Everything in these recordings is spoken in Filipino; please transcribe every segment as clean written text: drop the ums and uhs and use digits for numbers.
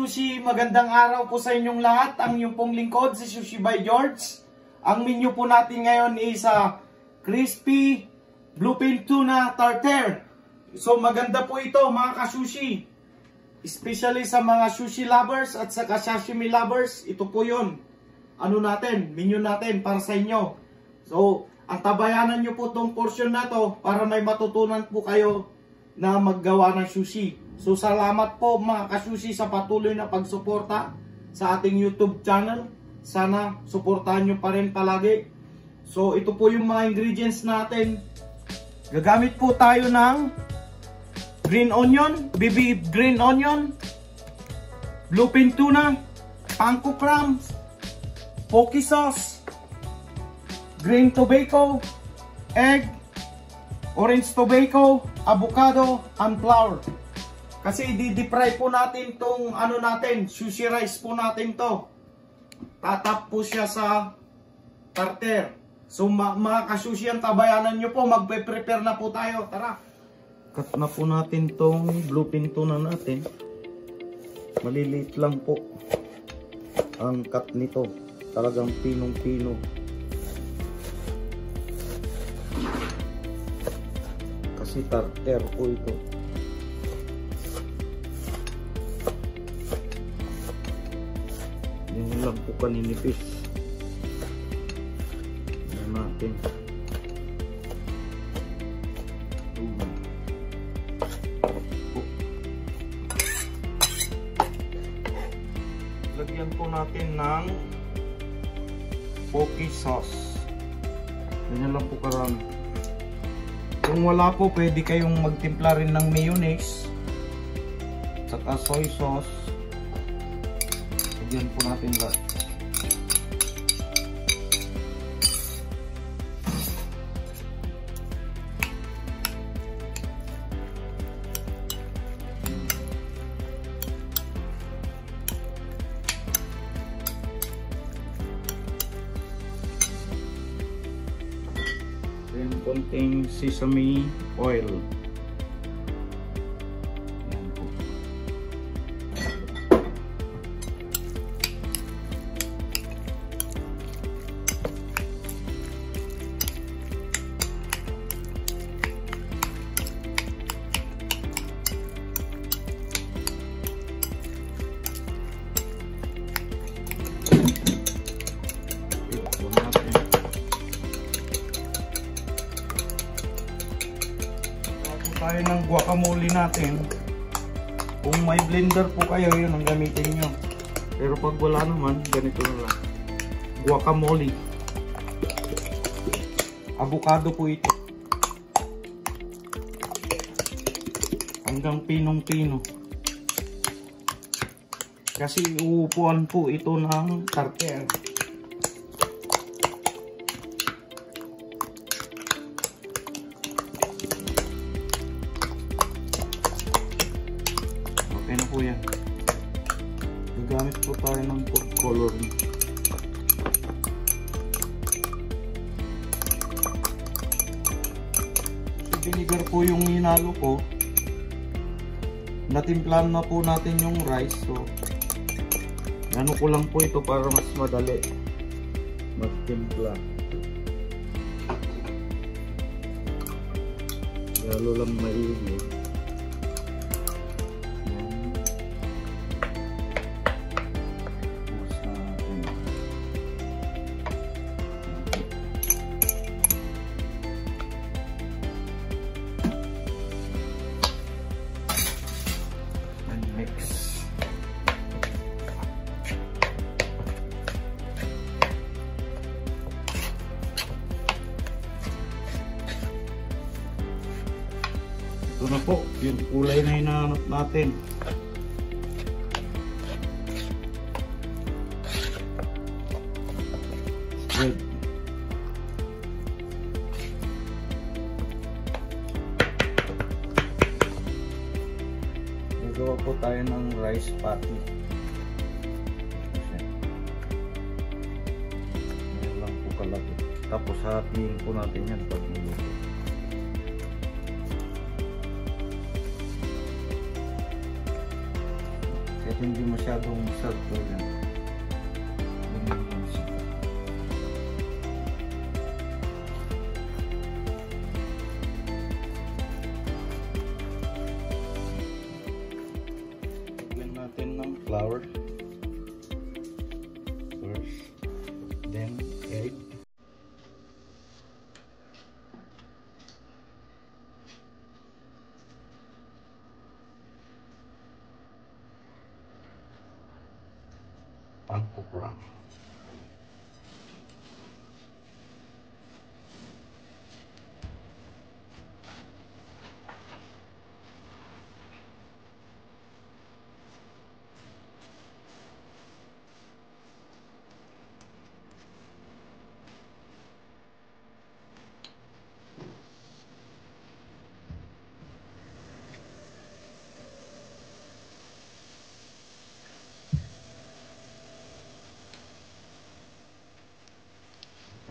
ka-sushi, magandang araw po sa inyong lahat. Ang inyong pong lingkod, si Sushi by George. Ang menu po natin ngayon is crispy bluefin tuna tartare. So maganda po ito mga ka-sushi. Especially sa mga sushi lovers at sa sashimi lovers, ito po yun. Ano natin, menu natin para sa inyo. So, ang tabayanan nyo po itong portion na to para may matutunan po kayo na maggawa ng sushi. So salamat po mga ka-sushi sa patuloy na pagsuporta sa ating YouTube channel. Sana suportahan nyo pa rin palagi. So ito po yung mga ingredients natin. Gagamit po tayo ng green onion, BB green onion, bluefin tuna, panko crumbs, poke sauce, green tobacco, egg, orange tobacco, avocado, and flour. Kasi i-deep-fry po natin tong ano natin, sushi rice po natin to. Tatap po siya sa tartare. So mga ka-sushi, ang tabayanan nyo po, magpe-prepare na po tayo. Tara! Cut na po natin tong bluefin tuna natin. Maliliit lang po ang cut nito. Talagang pinong-pino. Kasi tartare po ito. Yan lang po kaninipis. Yan natin. Lagyan po natin ng poke sauce. Ganyan lang po karami. Kung wala po, pwede kayong magtimpla rin ng mayonnaise saka soy sauce. Lagyan po natin lahat. Then konting sesame oil. Tayo ng guacamole natin. Kung may blender po kayo, yun ang gamitin nyo. Pero pag wala naman, ganito na lang. Guacamole. Avocado po ito. Hanggang pinong-pino. Kasi uupuan po ito ng tartare. Okay na po yan. Gagamit po tayo ng food coloring. So, vinegar po yung hinalo ko. Natimplahan na po natin yung rice. So, ano ko lang po ito para mas madali magtimpla. Lalo lang maigi. Ito na po, yung kulay na hinahanap natin. Red. Nagawa po tayo ng rice patty. Ngayon lang po kalaki. Tapos hatiin po natin yan pag niluto. Ito hindi masyadong circle yan. Lagyan natin ng flour first, then egg. Pangkukra.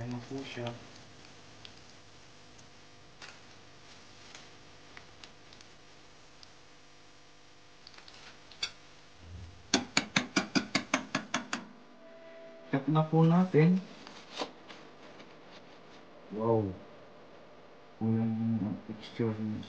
Kaya na po siya. Check na po natin. Wow. Yung texture niya.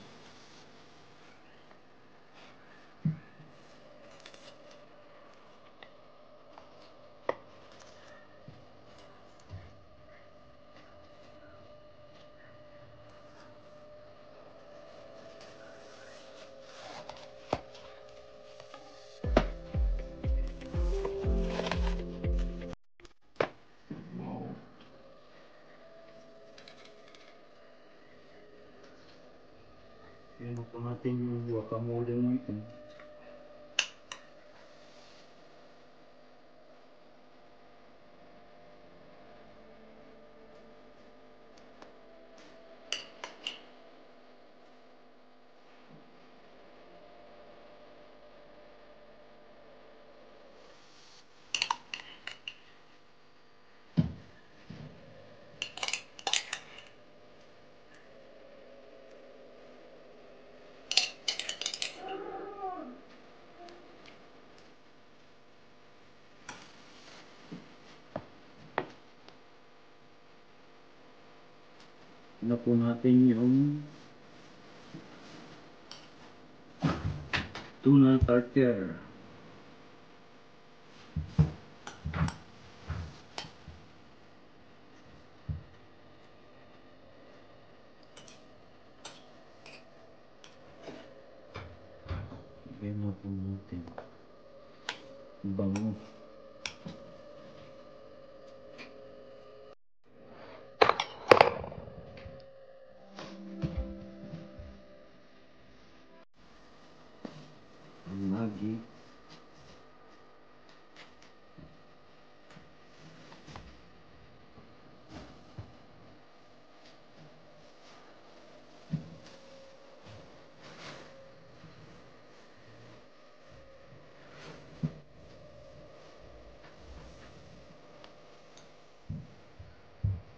Yan po natin yung guacamole natin. Na po natin yung tuna tartare. Lagyan na po natin. Bango. Maggi.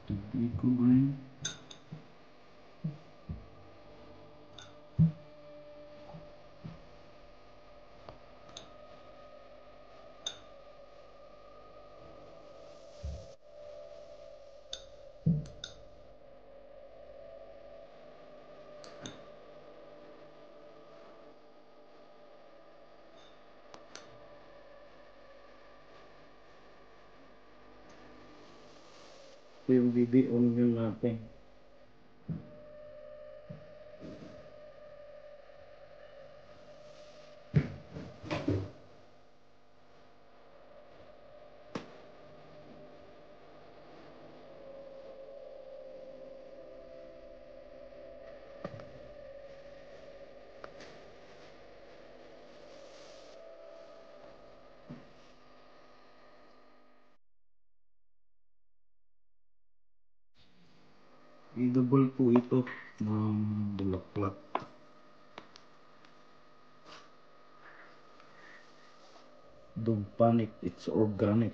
Tubig ko rin. Ito yung baby onion natin. I-double po ito ng bulaklak. Don't panic, it's organic.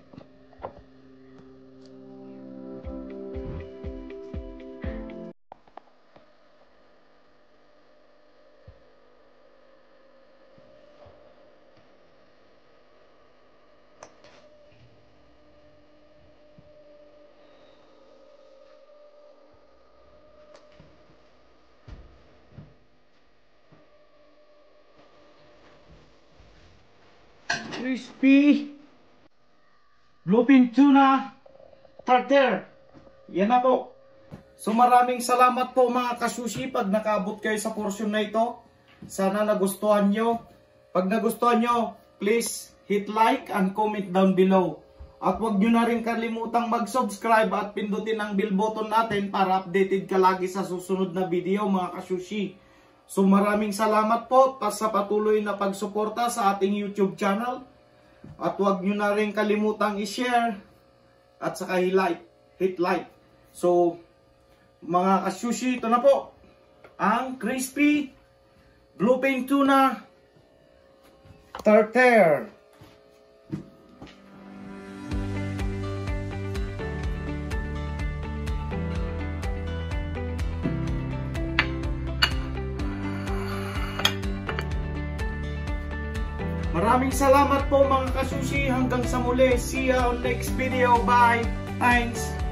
crispy bluefin tuna tartare. Yan na po. So maraming salamat po mga kasushi pag nakaabot kayo sa portion na ito. Sana nagustuhan nyo. Pag nagustuhan nyo, please hit like and comment down below. At huwag nyo na rin kalimutang mag-subscribe at pindutin ang bell button natin para updated ka lagi sa susunod na video mga kasushi. So maraming salamat po sa patuloy na pagsuporta sa ating YouTube channel. At huwag nyo na rin kalimutang i-share at saka hit like. So mga kasushi, ito na po ang crispy bluefin tuna tartare. Maraming salamat po mga kasushi. Hanggang sa muli. See you on next video. Bye. Thanks.